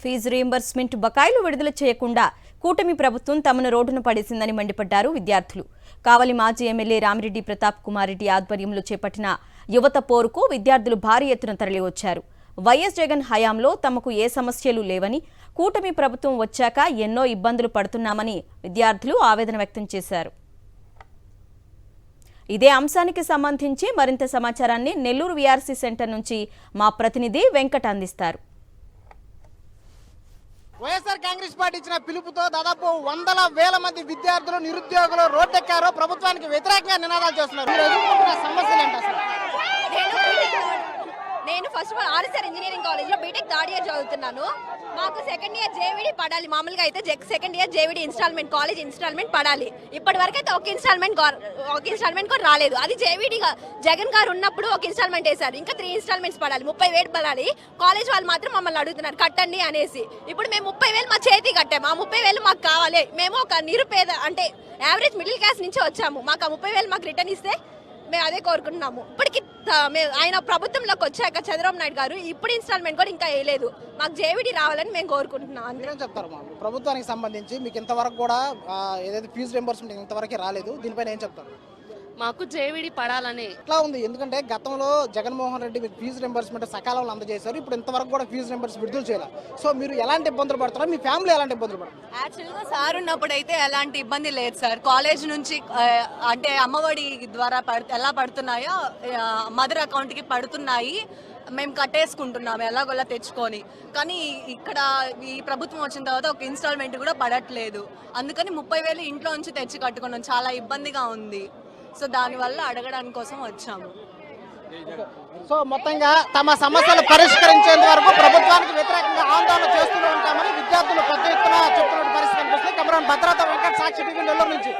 Fee reimbursement బకాయిలు విడుదల చేయకుండా కూటమి ప్రభుత్వం తమను రోడ్డున పడేసిందని మండిపడ్డారు విద్యార్థులు. కావలి మాజీ ఎమ్మెల్యే రామిరెడ్డి ప్రతాప్ కుమార్ రెడ్డి ఆధ్వర్యంలో చేపట్టిన యువత పోరుకు విద్యార్థులు భారీ ఎత్తున తరలివచ్చారు. వైఎస్ జగన్ హయాంలో తమకు ఏ సమస్యలు లేవని, కూటమి ప్రభుత్వం వచ్చాక ఎన్నో ఇబ్బందులు పడుతున్నామని విద్యార్థులు ఆవేదన వ్యక్తం చేశారు. ఇదే అంశానికి సంబంధించి మరింత సమాచారాన్ని నెల్లూరు వీఆర్సీ సెంటర్ నుంచి మా ప్రతినిధి వెంకట్ అందిస్తారు. వైఎస్ఆర్ కాంగ్రెస్ పార్టీ ఇచ్చిన పిలుపుతో దాదాపు వందల వేల మంది విద్యార్థులు నిరుద్యోగులు రోడ్డెక్కారు. ప్రభుత్వానికి వ్యతిరేకంగా నినాదాలు చేస్తున్నారు. సమస్యలు ఏంటి అసలు? నేను first of all RSR engineering college లో బీటెక్ థర్డ్ ఇయర్ చదువుతున్నాను. మాకు సెకండ్ ఇయర్ జేవిడి పడాలి. మామూలుగా అయితే second year JVD instalment college instalment పడాలి. ఇప్పటి వరకు అయితే ఒక ఇన్స్టాల్మెంట్ కూడా రాలేదు. అది జేవిడి జగన్ గారు ఉన్నప్పుడు ఒక ఇన్స్టాల్మెంట్ వేశారు. ఇంకా 3 ఇన్స్టాల్మెంట్స్ పడాలి. 30,000 పడాలి. కాలేజ్ వాళ్ళు మాత్రం మమ్మల్ని అడుగుతున్నారు కట్టండి అనేసి. ఇప్పుడు మేము 30,000 మా చేతి కట్టాము. ఆ 30,000 మాకు కావాలి. మేము ఒక నిరుపేద అంటే యావరేజ్ మిడిల్ క్లాస్ నుంచి వచ్చాము. మాకు ఆ 30,000 మాకు రిటర్న్ ఇస్తే మేము అదే కోరుకుంటున్నాము. ఇప్పటికి ఆయన ప్రభుత్వంలోకి వచ్చాక చంద్రబాబు నాయుడు గారు ఇప్పుడు ఇన్స్టాల్మెంట్ కూడా ఇంకా వేయలేదు. మాకు జేవిడి రావాలని మేము కోరుకుంటున్నాం. అందుకని చెప్తారు ప్రభుత్వానికి సంబంధించి మీకు ఇంతవరకు కూడా ఏదైతే ఫీజు రింబర్స్మెంట్ ఇంతవరకు రాలేదు, దీనిపైన ఏం చెప్తారు? మాకు జేవిడి పడాలని ఎట్లా ఉంది? ఎందుకంటే గతంలో జగన్మోహన్ రెడ్డి మీకు ఫీజు రింబర్స్మెంట్ సకాలంలో అందజేశారు. ఇప్పుడు ఇంతవరకు కూడా ఫీజు రింబర్స్ విడుదల చేయాలి. సో మీరు ఎలాంటి ఇబ్బందులు పడుతున్నారు? మీ ఫ్యామిలీ ఎలాంటి ఇబ్బందులు పడుతున్నారు? యాక్చువల్గా సార్ ఉన్నప్పుడు అయితే ఎలాంటి ఇబ్బంది లేదు సార్. కాలేజ్ నుంచి అంటే అమ్మఒడి ద్వారా ఎలా పడుతున్నాయో మదర్ అకౌంట్కి పడుతున్నాయి. మేము కట్టేసుకుంటున్నాము ఎలాగోలా తెచ్చుకొని. కానీ ఇక్కడ ఈ ప్రభుత్వం వచ్చిన తర్వాత ఒక ఇన్స్టాల్మెంట్ కూడా పడట్లేదు. అందుకని 30,000 ఇంట్లో నుంచి తెచ్చి కట్టుకున్నాం. చాలా ఇబ్బందిగా ఉంది. సో దానివల్ల అడగడానికి కోసం వచ్చాము. సో మొత్తంగా తమ సమస్యలు పరిష్కరించేంత వరకు ప్రభుత్వానికి వ్యతిరేకంగా ఆందోళన చేస్తూనే ఉంటామని విద్యార్థులు పెద్ద ఎత్తున చెప్తున్న పరిస్థితి కనిపిస్తుంది. కెమెరామెన్ భద్రత వెంకట్, సాక్షి టీవీ, నెల్లూరు నుంచి.